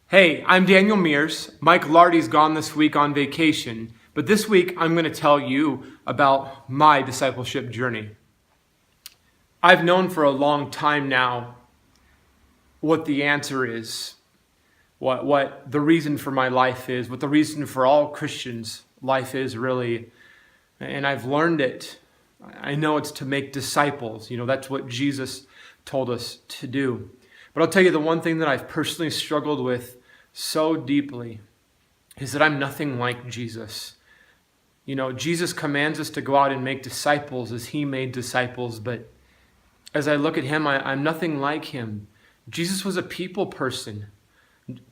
Hey, I'm Daniel Mears. Mike Lardy's gone this week on vacation, but this week I'm going to tell you about my discipleship journey. I've known for a long time now what the answer is, what the reason for my life is, what the reason for all Christians' life is really, and I've learned it. I know it's to make disciples. That's what Jesus told us to do. But I'll tell you the one thing that I've personally struggled with so deeply is that I'm nothing like Jesus. Jesus commands us to go out and make disciples as he made disciples, but as I look at him, I'm nothing like him. Jesus was a people person.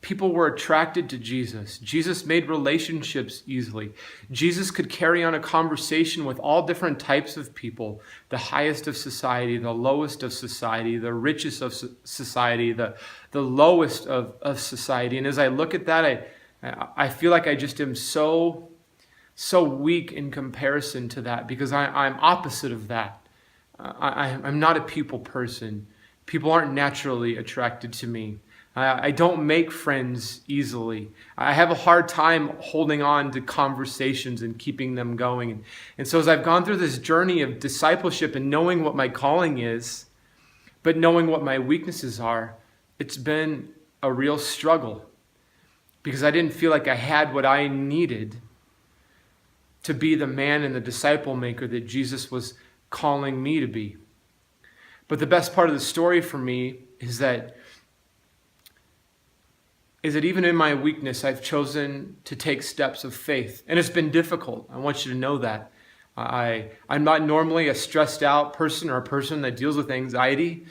People were attracted to Jesus. Jesus made relationships easily. Jesus could carry on a conversation with all different types of people, the highest of society, the lowest of society, the richest of society, the lowest of society. And as I look at that, I feel like I just am so weak in comparison to that because I'm opposite of that. I'm not a people person. People aren't naturally attracted to me. I don't make friends easily. I have a hard time holding on to conversations and keeping them going. And so as I've gone through this journey of discipleship and knowing what my calling is, but knowing what my weaknesses are, it's been a real struggle because I didn't feel like I had what I needed to be the man and the disciple maker that Jesus was calling me to be. But the best part of the story for me is that even in my weakness, I've chosen to take steps of faith. And it's been difficult. I want you to know that. I'm not normally a stressed out person or a person that deals with anxiety.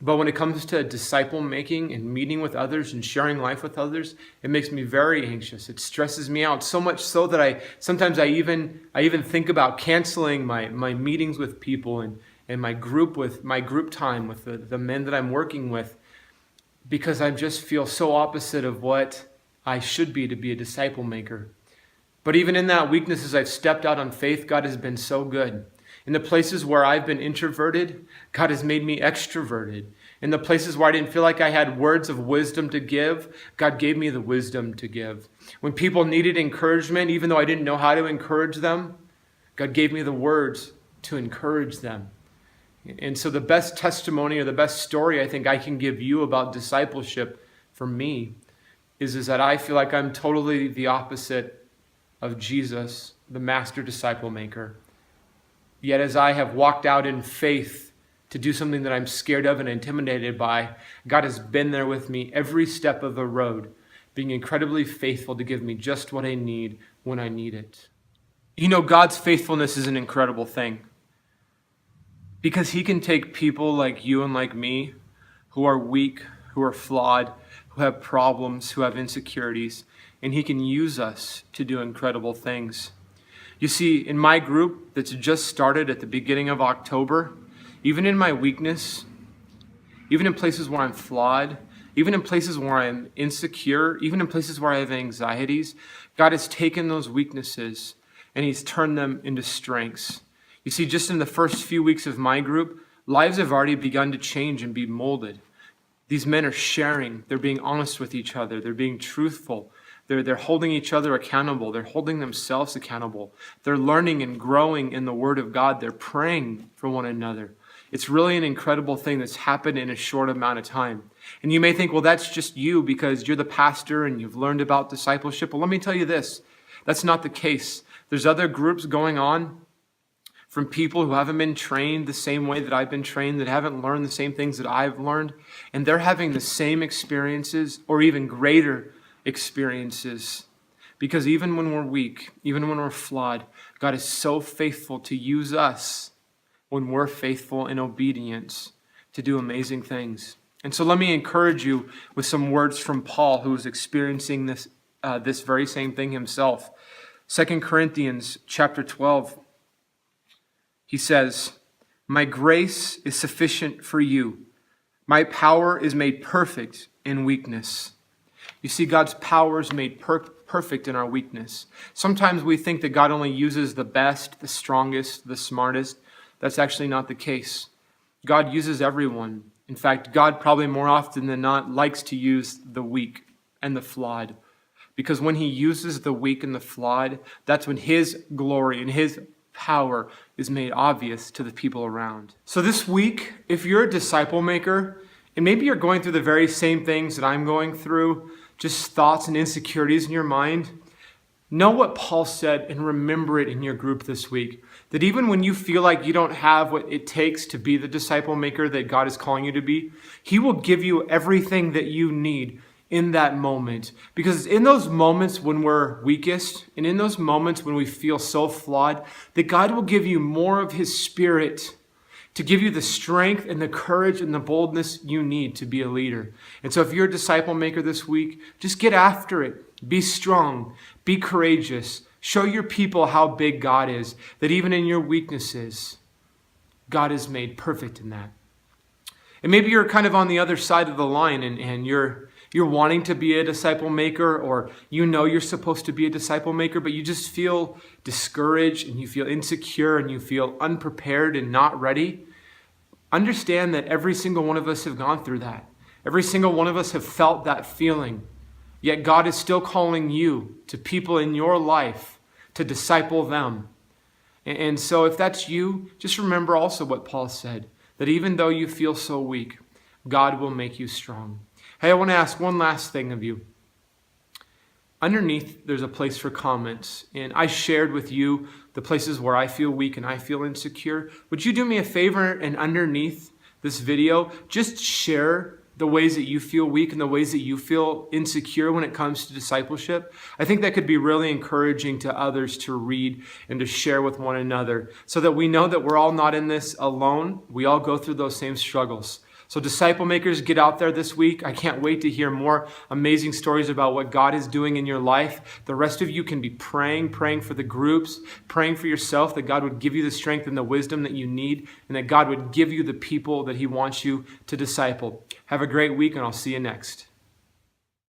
But when it comes to disciple making and meeting with others and sharing life with others, it makes me very anxious. It stresses me out so much so that I sometimes even think about canceling my meetings with people and my group time with the men that I'm working with, because I just feel so opposite of what I should be to be a disciple maker. But even in that weakness, as I've stepped out on faith, God has been so good. In the places where I've been introverted, God has made me extroverted. In the places where I didn't feel like I had words of wisdom to give, God gave me the wisdom to give. When people needed encouragement, even though I didn't know how to encourage them, God gave me the words to encourage them. And so the best testimony or the best story I think I can give you about discipleship for me is that I feel like I'm totally the opposite of Jesus, the master disciple maker. Yet as I have walked out in faith to do something that I'm scared of and intimidated by, God has been there with me every step of the road, being incredibly faithful to give me just what I need when I need it. God's faithfulness is an incredible thing. Because he can take people like you and like me, who are weak, who are flawed, who have problems, who have insecurities, and he can use us to do incredible things. You see, in my group that's just started at the beginning of October, even in my weakness, even in places where I'm flawed, even in places where I'm insecure, even in places where I have anxieties, God has taken those weaknesses and he's turned them into strengths. You see, just in the first few weeks of my group, lives have already begun to change and be molded. These men are sharing. They're being honest with each other. They're being truthful. They're holding each other accountable. They're holding themselves accountable. They're learning and growing in the Word of God. They're praying for one another. It's really an incredible thing that's happened in a short amount of time. And you may think, well, that's just you because you're the pastor and you've learned about discipleship. Well, let me tell you this. That's not the case. There's other groups going on from people who haven't been trained the same way that I've been trained, that haven't learned the same things that I've learned, and they're having the same experiences or even greater experiences. Because even when we're weak, even when we're flawed, God is so faithful to use us when we're faithful in obedience to do amazing things. And so let me encourage you with some words from Paul, who was experiencing this very same thing himself. 2 Corinthians chapter 12. He says, "My grace is sufficient for you. My power is made perfect in weakness." You see, God's power is made perfect in our weakness. Sometimes we think that God only uses the best, the strongest, the smartest. That's actually not the case. God uses everyone. In fact, God probably more often than not likes to use the weak. and the flawed. Because when he uses the weak and the flawed, that's when his glory and his power is made obvious to the people around. So this week, if you're a disciple maker, and maybe you're going through the very same things that I'm going through, just thoughts and insecurities in your mind, know what Paul said and remember it in your group this week. That even when you feel like you don't have what it takes to be the disciple maker that God is calling you to be, he will give you everything that you need in that moment. Because in those moments when we're weakest, and in those moments when we feel so flawed, that God will give you more of his Spirit to give you the strength and the courage and the boldness you need to be a leader. And so if you're a disciple maker this week, just get after it. Be strong. Be courageous. Show your people how big God is, that even in your weaknesses, God is made perfect in that. And maybe you're kind of on the other side of the line and you're wanting to be a disciple maker, or you know you're supposed to be a disciple maker, but you just feel discouraged and you feel insecure and you feel unprepared and not ready. Understand that every single one of us have gone through that. Every single one of us have felt that feeling. Yet God is still calling you to people in your life to disciple them. And so if that's you, just remember also what Paul said, that even though you feel so weak, God will make you strong. Hey, I want to ask one last thing of you. Underneath, there's a place for comments. And I shared with you the places where I feel weak and I feel insecure. Would you do me a favor and underneath this video, just share the ways that you feel weak and the ways that you feel insecure when it comes to discipleship? I think that could be really encouraging to others to read and to share with one another so that we know that we're all not in this alone. We all go through those same struggles. So disciple makers, get out there this week. I can't wait to hear more amazing stories about what God is doing in your life. The rest of you can be praying for the groups, praying for yourself, that God would give you the strength and the wisdom that you need, and that God would give you the people that he wants you to disciple. Have a great week, and I'll see you next.